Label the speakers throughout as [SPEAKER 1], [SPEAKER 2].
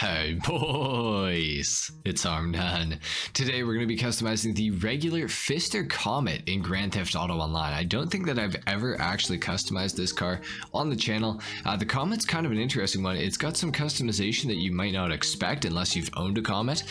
[SPEAKER 1] Hey boys, it's HarmNone. Today we're going to be customizing the regular Pfister Comet in Grand Theft Auto Online. I don't think that I've ever actually customized this car on the channel. The Comet's kind of an interesting one. It's got some customization that you might not expect unless you've owned a Comet,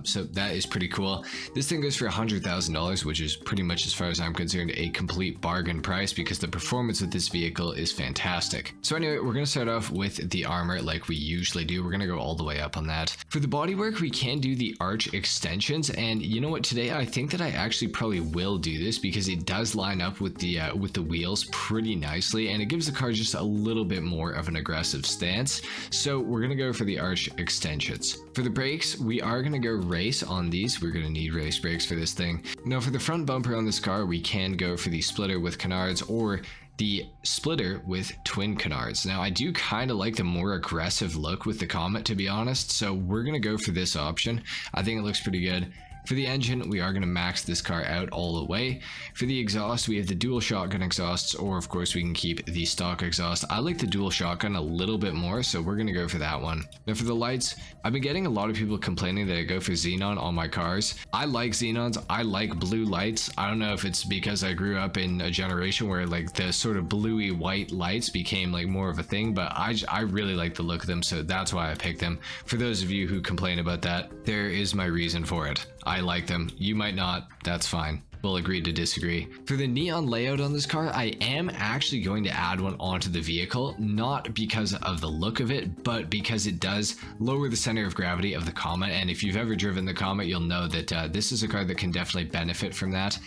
[SPEAKER 1] so that is pretty cool. This thing goes for $100,000, which is pretty much, as far as I'm concerned, a complete bargain price because the performance of this vehicle is fantastic. So anyway, we're going to start off with the armor like we usually do. We're going to go all the way up on that. For the bodywork, we can do the arch extensions, and you know what, today I think that I actually probably will do this because it does line up with the wheels pretty nicely, and it gives the car just a little bit more of an aggressive stance. So we're gonna go for the arch extensions. For the brakes, we are gonna go race on these. We're gonna need race brakes for this thing. Now for the front bumper on this car, we can go for the splitter with canards or the splitter with twin canards. Now I do kind of like the more aggressive look with the Comet, to be honest, so we're gonna go for this option. I think it looks pretty good. For the engine, we are going to max this car out all the way. For the exhaust, we have the dual shotgun exhausts, or of course we can keep the stock exhaust. I like the dual shotgun a little bit more, so we're going to go for that one. Now for the lights, I've been getting a lot of people complaining that I go for xenon on my cars. I like xenons, I like blue lights. I don't know if it's because I grew up in a generation where like the sort of bluey white lights became like more of a thing, but I really like the look of them, so that's why I picked them. For those of you who complain about that, there is my reason for it. I like them. You might not. That's fine. We'll agree to disagree. For the neon layout on this car, I am actually going to add one onto the vehicle, not because of the look of it, but because it does lower the center of gravity of the Comet. And if you've ever driven the Comet, you'll know that this is a car that can definitely benefit from that.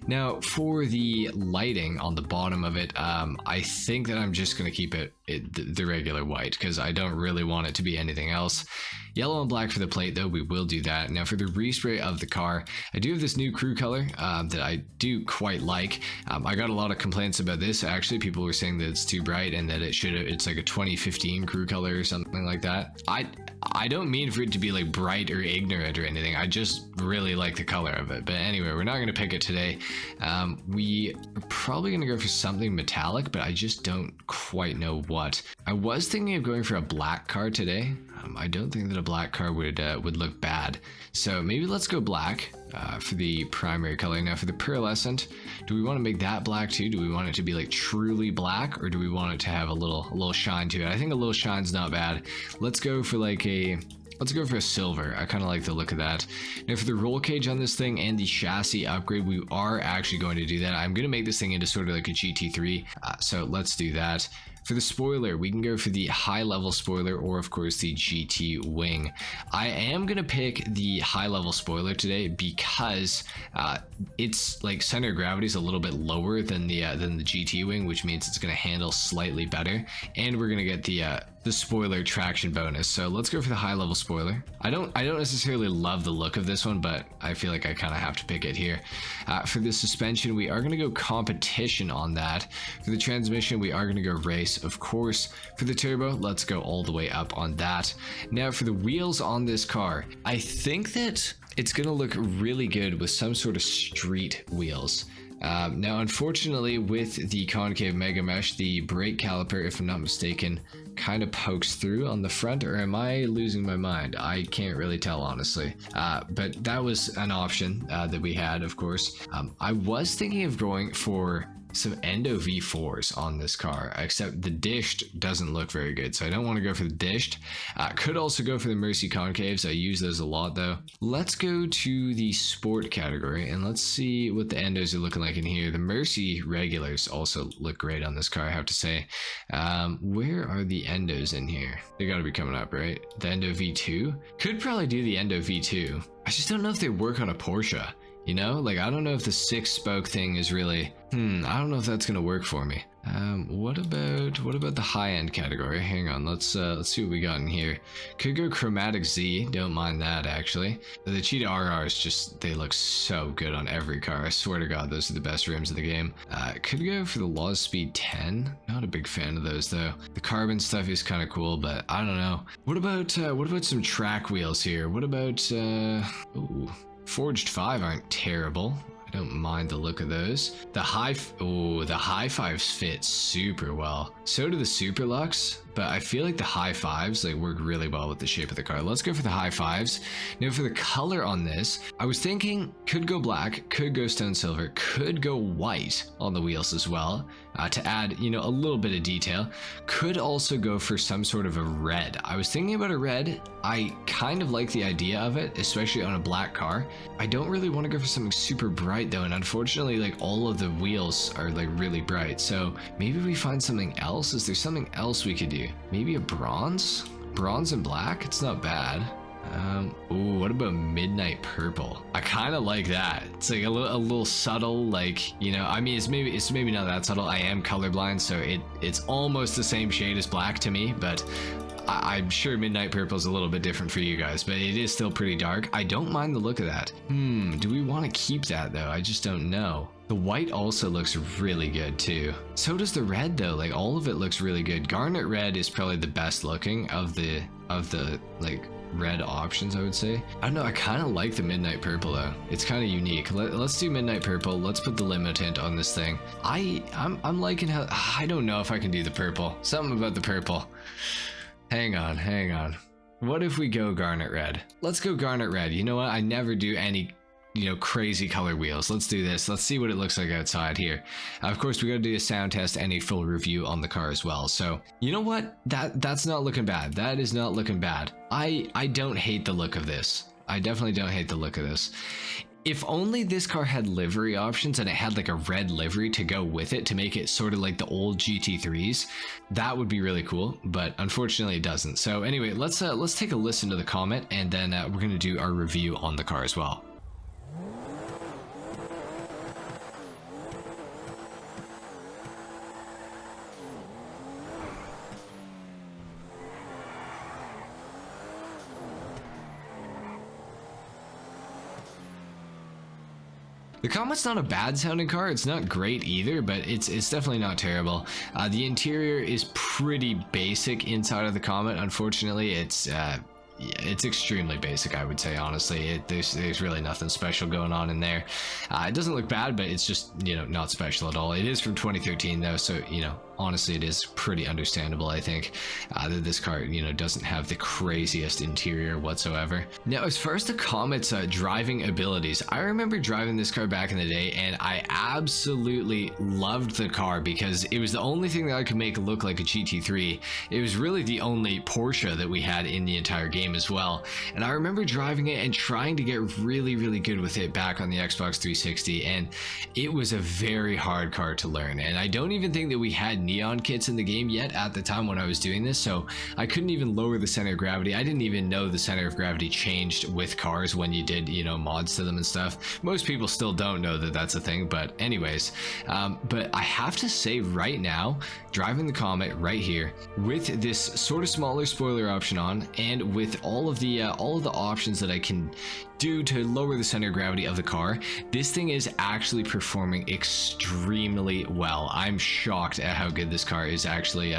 [SPEAKER 1] Now, for the lighting on the bottom of it, I think that I'm just going to keep it the regular white because I don't really want it to be anything else. Yellow and black for the plate, though, we will do that. Now for the respray of the car, I do have this new crew color that I do quite like. I got a lot of complaints about this. Actually, people were saying that it's too bright and that it's like a 2015 crew color or something like that. I don't mean for it to be like bright or ignorant or anything. I just really like the color of it. But anyway, we're not going to pick it today. We are probably going to go for something metallic, but I just don't quite know what. I was thinking of going for a black car today. I don't think that a black car would look bad. So maybe let's go black for the primary color. Now for the pearlescent, do we want to make that black too? Do we want it to be like truly black, or do we want it to have a little shine to it? I think a little shine's not bad. Let's go for a silver. I kind of like the look of that. Now for the roll cage on this thing and the chassis upgrade, we are actually going to do that. I'm going to make this thing into sort of like a GT3, so let's do that. For the spoiler, we can go for the high level spoiler or of course the GT wing. I am going to pick the high level spoiler today because it's like center of gravity is a little bit lower than the GT wing, which means it's going to handle slightly better, and we're going to get the spoiler traction bonus. So let's go for the high level spoiler. I don't necessarily love the look of this one, but I feel like I kind of have to pick it here. For the suspension, we are going to go competition on that. For the transmission, we are going to go race, of course. For the turbo, let's go all the way up on that. Now for the wheels on this car, I think that it's going to look really good with some sort of street wheels. Now unfortunately with the concave mega mesh, the brake caliper, if I'm not mistaken, kind of pokes through on the front, or am I losing my mind? I can't really tell, honestly, but that was an option that we had, of course. I was thinking of going for some endo V4s on this car, except the dished doesn't look very good, so I don't want to go for the dished. Could also go for the Mercy concaves. I use those a lot though. Let's go to the sport category and let's see what the endos are looking like in here. The Mercy regulars also look great on this car, I have to say. Where are the endos in here? They gotta be coming up, right? The endo V2 could probably do the endo V2. I just don't know if they work on a Porsche. You know, like I don't know if the 6-spoke thing is really, I don't know if that's gonna work for me. What about the high-end category? Hang on, let's see what we got in here. Could go chromatic Z, don't mind that actually. The Cheetah RRs just, they look so good on every car. I swear to God, those are the best rims in the game. Could go for the Law Speed 10. Not a big fan of those though. The carbon stuff is kind of cool, but I don't know. What about some track wheels here? What about ooh, Forged 5 aren't terrible. I don't mind the look of those. The high fives fit super well. So do the Super Lux, but I feel like the high fives like work really well with the shape of the car. Let's go for the high fives. Now for the color on this, I was thinking could go black, could go stone silver, could go white on the wheels as well, to add, you know, a little bit of detail. Could also go for some sort of a red. I was thinking about a red. I kind of like the idea of it, especially on a black car. I don't really want to go for something super bright though, and unfortunately like all of the wheels are like really bright, so maybe we find something else. Is there something else we could do? Maybe a bronze and black? It's not bad. Ooh, what about midnight purple? I kind of like that. It's like a little subtle, like, you know, I mean, it's maybe not that subtle. I am colorblind, so it's almost the same shade as black to me, but I'm sure midnight purple is a little bit different for you guys, but it is still pretty dark. I don't mind the look of that. Do we want to keep that though? I just don't know. The white also looks really good too. So does the red though. Like all of it looks really good. Garnet red is probably the best looking of the like red options, I would say. I don't know, I kind of like the midnight purple though. It's kind of unique. Let's do midnight purple. Let's put the limo tint on this thing. I'm liking how, I don't know if I can do the purple. Something about the purple. Hang on. What if we go garnet red? Let's go garnet red. You know what? I never do any, you know, crazy color wheels. Let's do this. Let's see what it looks like outside here. Of course, we got to do a sound test and a full review on the car as well. So, you know what? That's not looking bad. That is not looking bad. I don't hate the look of this. I definitely don't hate the look of this. If only this car had livery options and it had like a red livery to go with it to make it sort of like the old GT3s, that would be really cool, but unfortunately it doesn't. So anyway, let's take a listen to the Comet, and then we're going to do our review on the car as well. The Comet's not a bad sounding car. It's not great either, but it's definitely not terrible. The interior is pretty basic inside of the Comet. Unfortunately, it's extremely basic, I would say, honestly. There's really nothing special going on in there. It doesn't look bad, but it's just, you know, not special at all. It is from 2013 though, so, you know, honestly, it is pretty understandable, I think, that this car, you know, doesn't have the craziest interior whatsoever. Now, as far as the Comet's driving abilities, I remember driving this car back in the day, and I absolutely loved the car because it was the only thing that I could make look like a GT3. It was really the only Porsche that we had in the entire game as well, and I remember driving it and trying to get really, really good with it back on the Xbox 360, and it was a very hard car to learn, and I don't even think that we had neon kits in the game yet at the time when I was doing this, so I couldn't even lower the center of gravity. I didn't even know the center of gravity changed with cars when you did, you know, mods to them and stuff. Most people still don't know that that's a thing, but anyways, but I have to say right now, driving the Comet right here with this sort of smaller spoiler option on, and with all of the options that I can do to lower the center of gravity of the car, this thing is actually performing extremely well. I'm shocked at how good this car is actually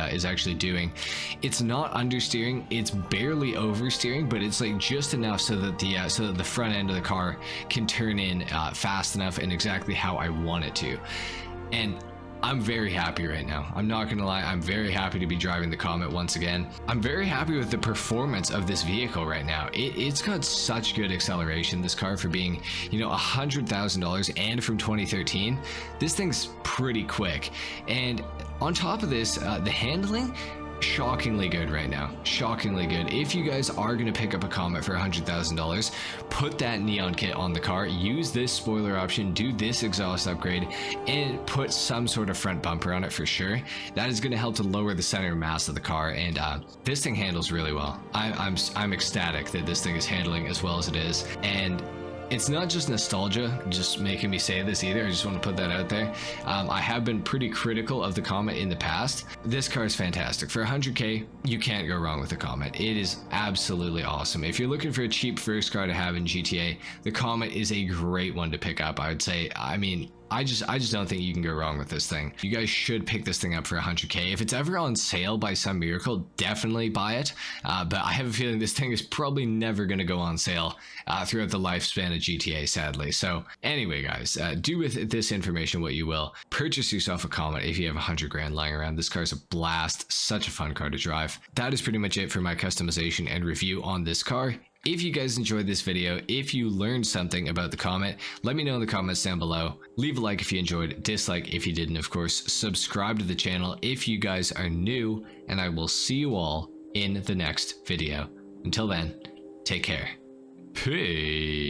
[SPEAKER 1] doing. It's not understeering, it's barely oversteering, but it's like just enough so that the front end of the car can turn in fast enough and exactly how I want it to. And I'm very happy right now. I'm not gonna lie, I'm very happy to be driving the Comet once again. I'm very happy with the performance of this vehicle right now. It's got such good acceleration, this car, for being, you know, $100,000 and from 2013. This thing's pretty quick. And on top of this, the handling, shockingly good right now. Shockingly good. If you guys are going to pick up a Comet for $100,000, put that neon kit on the car, use this spoiler option, do this exhaust upgrade, and put some sort of front bumper on it for sure. That is going to help to lower the center of mass of the car, and this thing handles really well. I'm ecstatic that this thing is handling as well as it is, and it's not just nostalgia just making me say this either. I just want to put that out there. I have been pretty critical of the Comet in the past. This car is fantastic. For 100K, you can't go wrong with the Comet. It is absolutely awesome. If you're looking for a cheap first car to have in GTA, the Comet is a great one to pick up, I would say. I mean, I just don't think you can go wrong with this thing. You guys should pick this thing up for 100k. If it's ever on sale by some miracle, definitely buy it. But I have a feeling this thing is probably never going to go on sale throughout the lifespan of GTA, sadly. So anyway, guys, do with this information what you will. Purchase yourself a Comet if you have 100 grand lying around. This car is a blast, such a fun car to drive. That is pretty much it for my customization and review on this car. If you guys enjoyed this video, if you learned something about the Comet, let me know in the comments down below. Leave a like if you enjoyed, dislike if you didn't, of course. Subscribe to the channel if you guys are new, and I will see you all in the next video. Until then, take care. Peace.